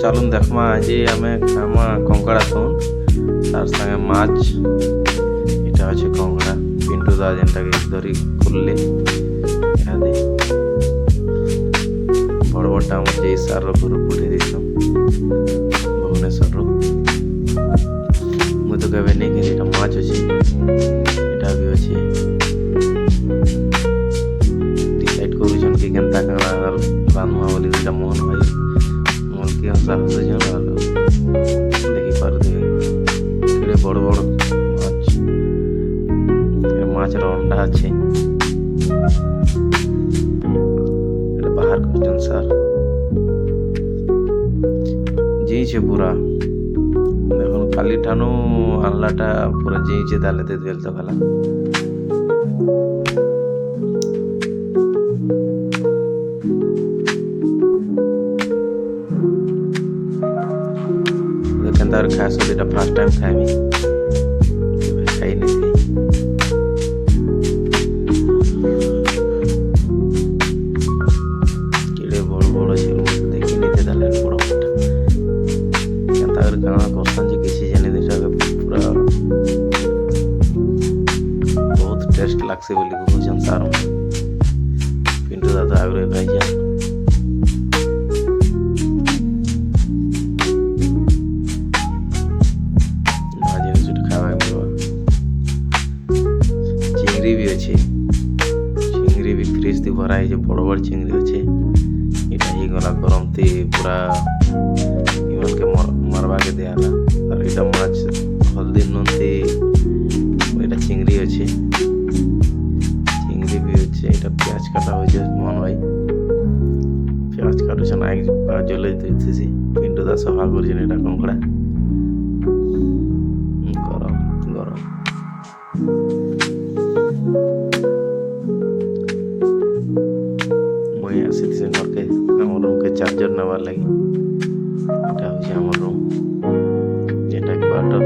ଚାଲୁନ୍ ଦେଖ୍ମା ଆଜି ଆମେ ଖାଏମା କଙ୍କଡ଼ା ତୁନ୍ ତାର୍ ସାଙ୍ଗେ ମାଛ। ଇଟା ଅଛେ କଙ୍କଡ଼ା ପିଣ୍ଟୁ ଦା ଯେନ୍ଟାକି ଧରି ଖୁଲ୍ଲେ ଇହାଦେ ବଡ଼ ବଡ଼ଟା ଆମର୍ ଯେ ସାର୍ର ଘରୁ ପଠେଇ ଦେଇଛନ୍ ଭୁବନେଶ୍ୱରରୁ। ମୁଇଁ ତ କେବେ ନେଇକିରି ଇଟା ମାଛ ଅଛେ ଇଟା ବି ଅଛେ। ଡିସାଇଡ୍ କରୁଛନ୍ କି କେନ୍ତା କାଣା ରାନ୍ଧମା ବୋଲି ଇଟା ମୋହନ ଭାଇ ମଲ୍କି ହସା ହସୁଛନ୍ ଆରୁ ଦେଖିପାରୁଥିବେ କେଡ଼େ ବଡ଼ ବଡ଼ ମାଛ। ମାଛର ଅଣ୍ଡା ଅଛି ଏଟା ବାହାର କରିଛନ୍ ସାର୍। ଜିଇଛେ ପୁରା ଦେଖୁନ୍ କାଲି ଠାନୁ ଆନଲାଟା ପୁରା ଜିଇଛେ ତାହେଲେ ତେତେବେଲେ ତ ହେଲା। କେନ୍ତା ଖାଏସ ଇଟା ଫାର୍ଷ୍ଟ ଟାଇମ୍ ଖାଇମି, କେବେ ଖାଇନେଇଥି। କେଡ଼େ ବଡ଼ ବଡ଼ ଅଛେ ଦେଖି ନେଇଥେ ତାହେଲେ ବଡ଼ ବଡ଼ଟା କେନ୍ତା କରି କାଣା କରସନ୍ ଯେ କିଛି ଜାନିନି। ଇଟାକେ ପୁରା ବହୁତ ଟେଷ୍ଟ ଲାଗ୍ସି ବୋଲି କହୁଛନ୍ ସାର୍। ପିଣ୍ଟୁ ଦା ତ ଆଗରୁ ଖାଇଛନ୍। ଚିଙ୍ଗରି ବି ଅଛେ, ଚିଙ୍ଗରି ବି ଫ୍ରିଜ୍ ଥି ଭରା ହେଇଛେ, ବଡ଼ ବଡ଼ ଚିଙ୍ଗରି ଅଛେ। ଇଟା ହେଇଗଲା ଗରମ ଥି ପୁରା ଇମାନକେ ମାରବାକେ ଦିଆହେଲା। ଆର୍ ଇଟା ମାଛ ହଳଦୀ ନୁନ୍ ଥି ଇଟା ଚିଙ୍ଗରି ଅଛେ, ଚିଙ୍ଗରି ବି ଅଛେ। ଇଟା ପିଆଜ କାଟା ହଉଛେ ମୋହନ ଭାଇ ପିଆଜ କାଟୁଛନ୍ ଆଗ ଜଲେଇ ଦେଇଥିସି। ପିଣ୍ଟୁ ଦା ସଫା କରୁଛନ୍ ଇଟା କଙ୍କଡ଼ା। ଗରମ ଗରମ ମୁଇଁ ଆସିଥିସି ଘରକେ ଆମର୍ ରୁମ୍କେ ଚାର୍ଜର ନେବାର୍ ଲାଗି। ଏଟା ହଉଛି ଆମର୍ ରୁମ୍, ଏଟା କ୍ୱାର୍ଟର।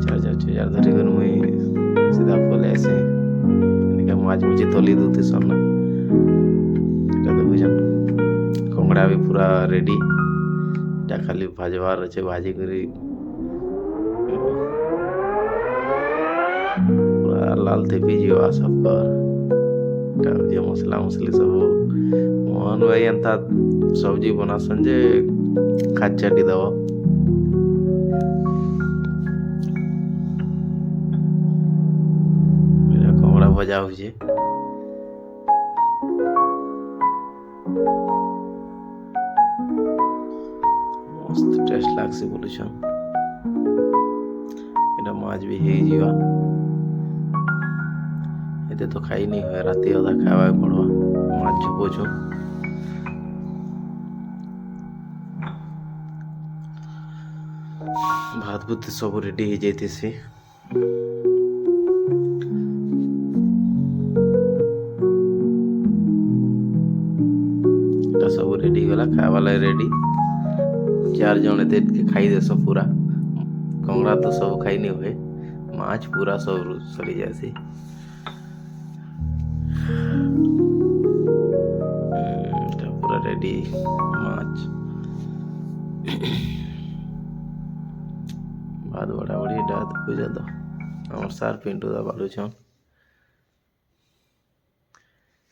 ଚାର୍ଜର ଧରିକରି ମୁଇଁ ସିଧା ପଲେଇ ଆସି ଏନିକା ମାଛ ମୁଛି ତଲି ଦଉଥିସନ୍ ନା। ଏଟା ଦେଖୁଛନ୍ କଙ୍କଡ଼ା ବି ପୁରା ରେଡ଼ି। ଏଟା ଖାଲି ଭାଜବାର୍ ଅଛେ, ଭାଜିକରି ପୁରା ଲାଲ୍ ଥିପି ଯିବା ସବକର୍। ଏଟା ହଉଛେ ମସଲା ମସଲି ସବୁ ମୋହନ ଭାଇ ଏନ୍ତା ସବ୍ଜି ବନାସନ୍ ଯେ ଖାଟ୍ ଚାଟି ଦବ। ଏଟା କଙ୍କଡ଼ା ଭଜା ହଉଛେ। ମସ୍ତ ଟେଷ୍ଟ ଲାଗ୍ସି ବୋଲୁଛନ୍। ଏଟା ମାଛ ବି ହେଇଯିବା, ଏତେ ତ ଖାଇ ନେଇ ହୁଏ, ରାତି ଅଧା ଖାଇବାକେ ପଡ଼ବା। ମାଛ ଝୁପୋଛୁଁ ଭାତ ଭୁତ ସବୁ ରେଡ଼ି ହେଇଯାଇଥିସି। ଏଟା ସବୁ ରେଡ଼ି ହେଇଗଲା, ଖାଇବା ଲାଗି ରେଡ଼ି। 4 ଜଣ ଏତେ ଖାଇଦେସ ପୁରା। କଙ୍କଡ଼ା ତ ସବୁ ଖାଇନି ହୁଏ, ମାଛ ପୁରା ସବୁ ସରି ଯାଏସି। ଏଟା ପୁରା ରେଡ଼ି ମାଛ। ଭାତ ବଢ଼ା ବଢ଼ି ଏଟା ଦେଖୁଛ ତ ଆମର୍ ସାର୍ ପିଣ୍ଟୁ ଦା ବାଢ଼ୁଛନ୍।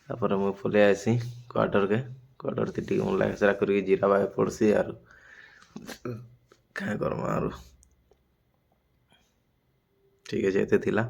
ତାପରେ ମୁଇଁ ପଲେଇ ଆସି କ୍ୱାର୍ଟରକେ। କ୍ୱାର୍ଟର ଥି ଟିକେ ମନ୍ଲା ଘେସରା କରିକି ଜିରାବାକେ ପଡ଼୍ସି ଆରୁ କାଁ କର୍ମା ଆରୁ। ଠିକ୍ ଅଛେ, ଏତେ ଥିଲା।